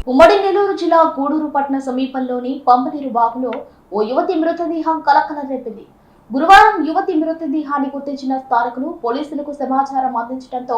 ఉమ్మడి నెల్లూరు జిల్లా గూడూరు పట్టణ సమీపంలోని పంపనీరు వాగులో ఓ యువతి మృతదేహం కలకలం రేపింది. గురువారం యువతి మృతదేహాన్ని గుర్తించిన స్థానికులు పోలీసులకు సమాచారం అందించడంతో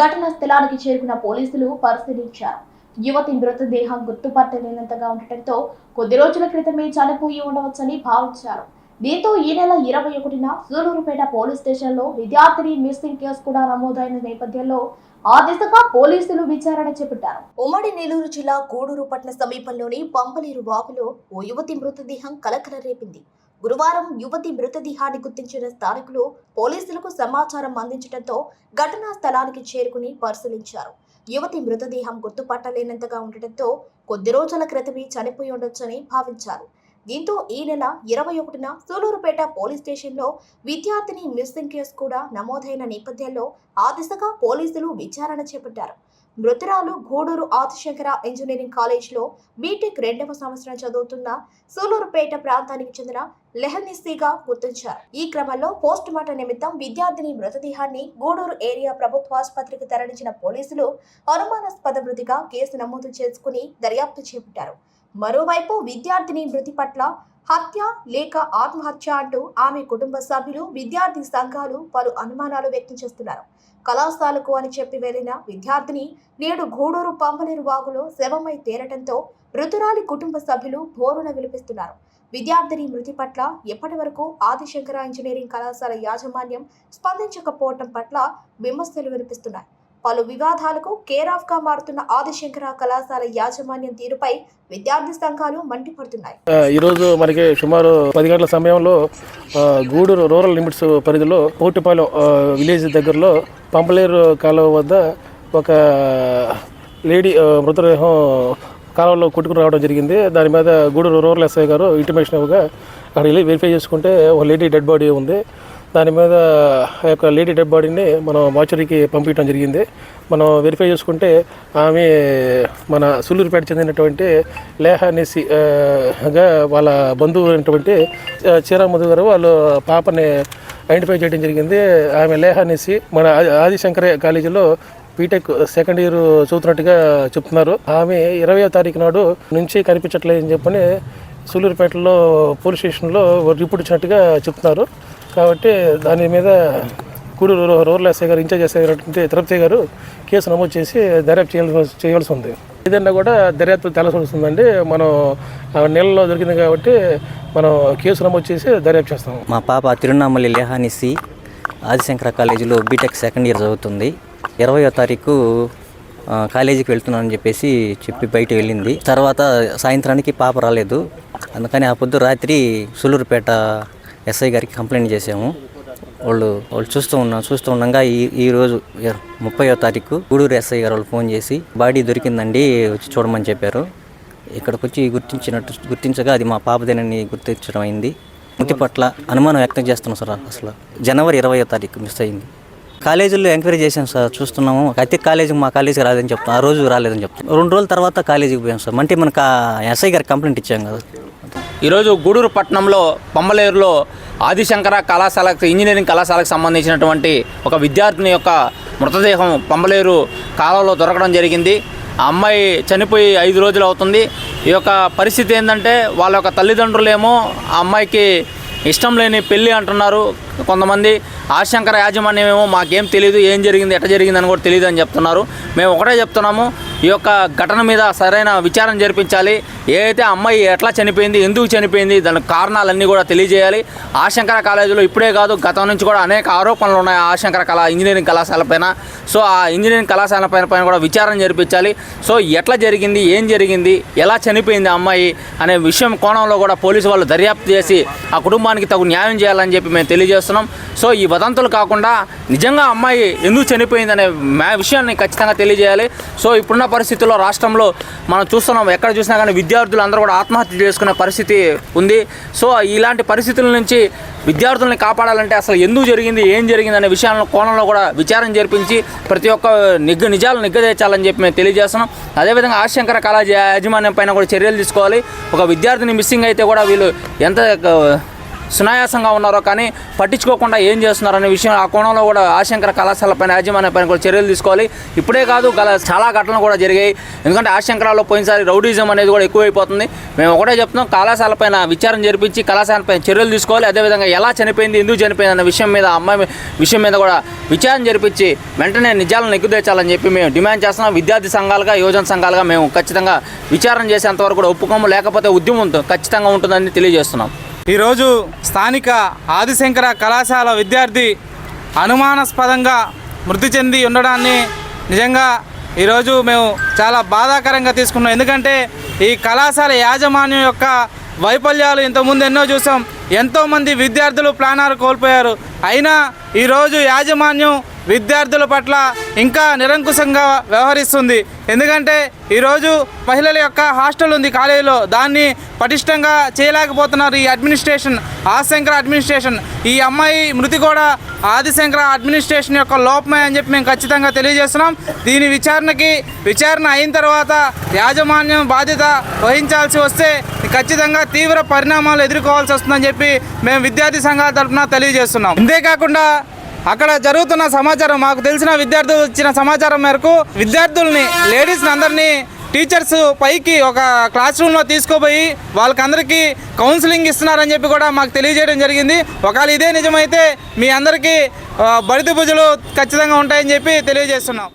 ఘటనా స్థలానికి చేరుకున్న పోలీసులు పరిశీలించారు. యువతి మృతదేహం గుర్తుపట్టలేనంతగా ఉండటంతో కొద్ది రోజుల క్రితమే చనిపోయి ఉండవచ్చని భావించారు. దీంతో ఈ నెల 21న సూలూరుపేట పోలీస్ స్టేషన్లో విద్యార్థిని మిస్సింగ్ కేసు కూడా నమోదైన నేపథ్యంలో ఆ దిశగా పోలీసులు విచారణ చేపట్టారు. ఉమ్మడి నెల్లూరు జిల్లా గూడూరు పట్టణ సమీపంలోని పంపనీరు వాగులో ఓ యువతి మృతదేహం కలకలం రేపింది. గురువారం యువతి మృతదేహాన్ని గుర్తించిన స్థానికులు పోలీసులకు సమాచారం అందించడంతో ఘటనా స్థలానికి చేరుకుని పరిశీలించారు. యువతి మృతదేహం గుర్తుపట్టలేనంతగా ఉండటంతో కొద్ది రోజుల క్రితమే చనిపోయి ఉండొచ్చని భావించారు. దీంతో ఈ నెల 21న సూలూరుపేట పోలీస్ స్టేషన్లో విద్యార్థిని మిస్సింగ్ కేసు కూడా నమోదైన నేపథ్యంలో ఆ దిశగా పోలీసులు విచారణ చేపట్టారు. మృతురాలు గూడూరు ఆదిశంకర ఇంజనీరింగ్ కాలేజ్లో బీటెక్ 2వ సంవత్సరం చదువుతున్న సూలూరుపేట ప్రాంతానికి చెందిన లెహనిస్సీగా గుర్తించారు. ఈ క్రమంలో పోస్ట్ మార్టం నిమిత్తం విద్యార్థిని మృతదేహాన్ని గూడూరు ఏరియా ప్రభుత్వ ఆసుపత్రికి తరలించిన పోలీసులు అనుమానాస్పద మృతిగా కేసు నమోదు చేసుకుని దర్యాప్తు చేపట్టారు. మరోవైపు విద్యార్థిని మృతి పట్ల హత్య లేక ఆత్మహత్య అంటూ ఆమె కుటుంబ సభ్యులు, విద్యార్థి సంఘాలు పలు అనుమానాలు వ్యక్తం చేస్తున్నారు. కళాశాలకు అని చెప్పి వెళ్లిన విద్యార్థిని నేడు గూడూరు పంపనీరు వాగులో శవమై తేలటంతో మృతురాలి కుటుంబ సభ్యులు బోరున విలిపిస్తున్నారు. విద్యార్థిని మృతి పట్ల ఎప్పటి వరకు ఆదిశంకర ఇంజనీరింగ్ కళాశాల యాజమాన్యం స్పందించకపోవటం పట్ల విమర్శలు వినిపిస్తున్నాయి. పలు వివాదాలకు కేరాఫ్ గా మారుతున్న ఆదిశంకర కళాశాల యాజమాన్యం తీరుపై విద్యార్థి సంఘాలు మండిపడుతున్నాయి. ఈరోజు మనకి సుమారు 10 గంటల సమయంలో గూడూరు రూరల్ లిమిట్స్ పరిధిలో పోటిపాలెం విలేజ్ దగ్గరలో పంపలేరు కాలువ వద్ద ఒక లేడీ మృతదేహం కాలువలో కొట్టుకుని రావడం జరిగింది. దాని మీద గూడూరు రూరల్ ఎస్ఐ గారు ఇంటిమేషన్ ఇవ్వగా అక్కడ వెళ్ళి వెరిఫై చేసుకుంటే ఒక లేడీ డెడ్ బాడీ ఉంది. దాని మీద ఆ యొక్క లేడీ డెడ్ బాడీని మనం మార్చురీకి పంపించడం జరిగింది. మనం వెరిఫై చేసుకుంటే ఆమె మన సూలూరుపేట చెందినటువంటి లెహనిస్సీగా వాళ్ళ బంధువు అయినటువంటి చీరామధు గారు వాళ్ళు పాపని ఐడెంటిఫై చేయడం జరిగింది. ఆమె లెహనిస్సీ మన ఆదిశంకర కాలేజీలో బీటెక్ సెకండ్ ఇయర్ చదువుతున్నట్టుగా చెప్తున్నారు. ఆమె 20వ తారీఖు నాడు నుంచి కనిపించట్లేదని చెప్పని సూలూరుపేటలో పోలీస్ స్టేషన్లో రిపోర్ట్ ఇచ్చినట్టుగా చెప్తున్నారు. కాబట్టి దాని మీద గూడూరు రూరల్ ఎస్ఐ గారు ఇన్ఛార్జ్ ఎస్ఐ గారు తిరుపతి గారు కేసు నమోదు చేసి దర్యాప్తు చేయవలసి ఉంది. ఏదైనా కూడా దర్యాప్తు తెలసి వస్తుందండి. మనం నెలలో దొరికింది కాబట్టి మనం కేసు నమోదు చేసి దర్యాప్తు చేస్తాం. మా పాప తిరువణామల్లి లెహనిస్సీ ఆదిశంకర కాలేజీలో బీటెక్ సెకండ్ ఇయర్ చదువుతుంది. 20వ తారీఖు కాలేజీకి వెళ్తున్నానని చెప్పి బయట వెళ్ళింది. తర్వాత సాయంత్రానికి పాప రాలేదు. అందుకని ఆ పొద్దు రాత్రి సూలూరుపేట ఎస్ఐ గారికి కంప్లైంట్ చేసాము. వాళ్ళు చూస్తూ ఉండగా ఈరోజు 30వ తారీఖు గూడూరు ఎస్ఐ గారు వాళ్ళు ఫోన్ చేసి బాడీ దొరికిందండి వచ్చి చూడమని చెప్పారు. ఇక్కడికి వచ్చి గుర్తించగా అది మా పాపదేనని గుర్తించడం అయింది. మృతి పట్ల అనుమానం వ్యక్తం చేస్తున్నాం సార్. అసలు జనవరి 20వ తారీఖు మిస్ అయింది. కాలేజీలో ఎంక్వైరీ చేశాం సార్, చూస్తున్నాము. అయితే మా కాలేజీకి రాలేదని చెప్తాం, ఆ రోజు రాలేదని చెప్తాం. 2 రోజుల తర్వాత కాలేజీకి పోయాం సార్. అంటే మనకు ఎస్ఐ గారికి కంప్లైంట్ ఇచ్చాం కదా. ఈరోజు గూడూరు పట్టణంలో పంబలేరులో ఆదిశంకర ఇంజనీరింగ్ కళాశాలకు సంబంధించినటువంటి ఒక విద్యార్థిని యొక్క మృతదేహం పంబలేరు కాలువలో దొరకడం జరిగింది. ఆ అమ్మాయి చనిపోయి 5 రోజులు అవుతుంది. ఈ యొక్క పరిస్థితి ఏంటంటే వాళ్ళ యొక్క తల్లిదండ్రులేమో ఆ అమ్మాయికి ఇష్టం లేని పెళ్ళి అంటున్నారు. కొంతమంది ఆదిశంకర యాజమాన్యం ఏమో మాకేం తెలియదు, ఏం జరిగింది ఎట్లా జరిగిందని కూడా తెలియదు అని చెప్తున్నారు. మేము ఒకటే చెప్తున్నాము, ఈ యొక్క ఘటన మీద సరైన విచారణ జరిపించాలి. ఏదైతే అమ్మాయి ఎట్లా చనిపోయింది, ఎందుకు చనిపోయింది, దానికి కారణాలన్నీ కూడా తెలియజేయాలి. ఆదిశంకర కాలేజీలో ఇప్పుడే కాదు గతం నుంచి కూడా అనేక ఆరోపణలు ఉన్నాయి ఆదిశంకర ఇంజనీరింగ్ కళాశాల పైన. సో ఆ ఇంజనీరింగ్ కళాశాల పైన కూడా విచారణ జరిపించాలి. సో ఎట్లా జరిగింది, ఏం జరిగింది, ఎలా చనిపోయింది అమ్మాయి అనే విషయం కోణంలో కూడా పోలీసు వాళ్ళు దర్యాప్తు చేసి ఆ కుటుంబానికి తగు న్యాయం చేయాలని చెప్పి మేము తెలియజేస్తున్నాం. సో ఈ వదంతులు కాకుండా నిజంగా అమ్మాయి ఎందుకు చనిపోయిందనే విషయాన్ని ఖచ్చితంగా తెలియజేయాలి. సో ఇప్పుడున్న పరిస్థితుల్లో రాష్ట్రంలో మనం చూస్తున్నాం, ఎక్కడ చూసినా కానీ విద్యార్థులు అందరూ కూడా ఆత్మహత్య చేసుకునే పరిస్థితి ఉంది. సో ఇలాంటి పరిస్థితుల నుంచి విద్యార్థుల్ని కాపాడాలంటే అసలు ఎందుకు జరిగింది, ఏం జరిగింది అనే విషయాల కోణంలో కూడా విచారణ జరిపించి ప్రతి ఒక్క నిజాలు నిగ్గదీర్చాలని చెప్పి మేము తెలియజేస్తున్నాం. అదేవిధంగా ఆదిశంకర కాలేజీ యాజమాన్యం పైన కూడా చర్యలు తీసుకోవాలి. ఒక విద్యార్థిని మిస్సింగ్ అయితే కూడా వీళ్ళు ఎంత సునాయాసంగా ఉన్నారో కానీ పట్టించుకోకుండా ఏం చేస్తున్నారనే విషయం ఆ కోణంలో కూడా ఆశంకర కళాశాలపైన యాజమాన్యపైన కూడా చర్యలు తీసుకోవాలి. ఇప్పుడే కాదు చాలా ఘటనలు కూడా జరిగాయి. ఎందుకంటే ఆశంకరాల్లో పోయినసారి రౌడీజం అనేది కూడా ఎక్కువైపోతుంది. మేము ఒకటే చెప్తున్నాం, కళాశాలపైన విచారణ జరిపించి కళాశాలపైన చర్యలు తీసుకోవాలి. అదేవిధంగా ఎలా చనిపోయింది, ఎందుకు చనిపోయింది అన్న విషయం మీద, అమ్మాయి విషయం మీద కూడా విచారణ జరిపించి వెంటనే నిజాలను ఎగ్గుదేర్చాలని చెప్పి మేము డిమాండ్ చేస్తున్నాం. విద్యార్థి సంఘాలుగా, యువజన సంఘాలుగా మేము ఖచ్చితంగా విచారణ చేసేంతవరకు కూడా ఒప్పుకోము, లేకపోతే ఉద్యమం ఖచ్చితంగా ఉంటుందని తెలియజేస్తున్నాం. ఈరోజు స్థానిక ఆదిశంకర కళాశాల విద్యార్థి అనుమానాస్పదంగా మృతి చెంది ఉండడాన్ని నిజంగా ఈరోజు మేము చాలా బాధాకరంగా తీసుకున్నాం. ఎందుకంటే ఈ కళాశాల యాజమాన్యం యొక్క వైఫల్యాలు ఇంతకుముందు ఎన్నో చూసాం. ఎంతోమంది విద్యార్థులు ప్రాణాలు కోల్పోయారు. అయినా ఈరోజు యాజమాన్యం విద్యార్థుల పట్ల ఇంకా నిరంకుశంగా వ్యవహరిస్తుంది. ఎందుకంటే ఈరోజు మహిళల యొక్క హాస్టల్ ఉంది కాలేజీలో, దాన్ని పటిష్టంగా చేయలేకపోతున్నారు ఈ అడ్మినిస్ట్రేషన్, ఆదిశంకర అడ్మినిస్ట్రేషన్. ఈ అమ్మాయి మృతి కూడా ఆదిశంకర అడ్మినిస్ట్రేషన్ యొక్క లోపమే అని చెప్పి మేము ఖచ్చితంగా తెలియజేస్తున్నాం. దీని విచారణ అయిన తర్వాత యాజమాన్యం బాధ్యత వహించాల్సి వస్తే ఖచ్చితంగా తీవ్ర పరిణామాలు ఎదుర్కోవాల్సి వస్తుందని చెప్పి మేము విద్యార్థి సంఘాల తరఫున తెలియజేస్తున్నాం. ఇంతేకాకుండా అక్కడ జరుగుతున్న సమాచారం, మాకు తెలిసిన విద్యార్థులు ఇచ్చిన సమాచారం మేరకు విద్యార్థుల్ని, లేడీస్ని అందరినీ టీచర్స్ పైకి ఒక క్లాస్ రూమ్లో తీసుకుపోయి వాళ్ళకందరికీ కౌన్సిలింగ్ ఇస్తున్నారని చెప్పి కూడా మాకు తెలియజేయడం జరిగింది. ఒకవేళ ఇదే నిజమైతే మీ అందరికీ బడిత పూజలు ఖచ్చితంగా ఉంటాయని చెప్పి తెలియజేస్తున్నాం.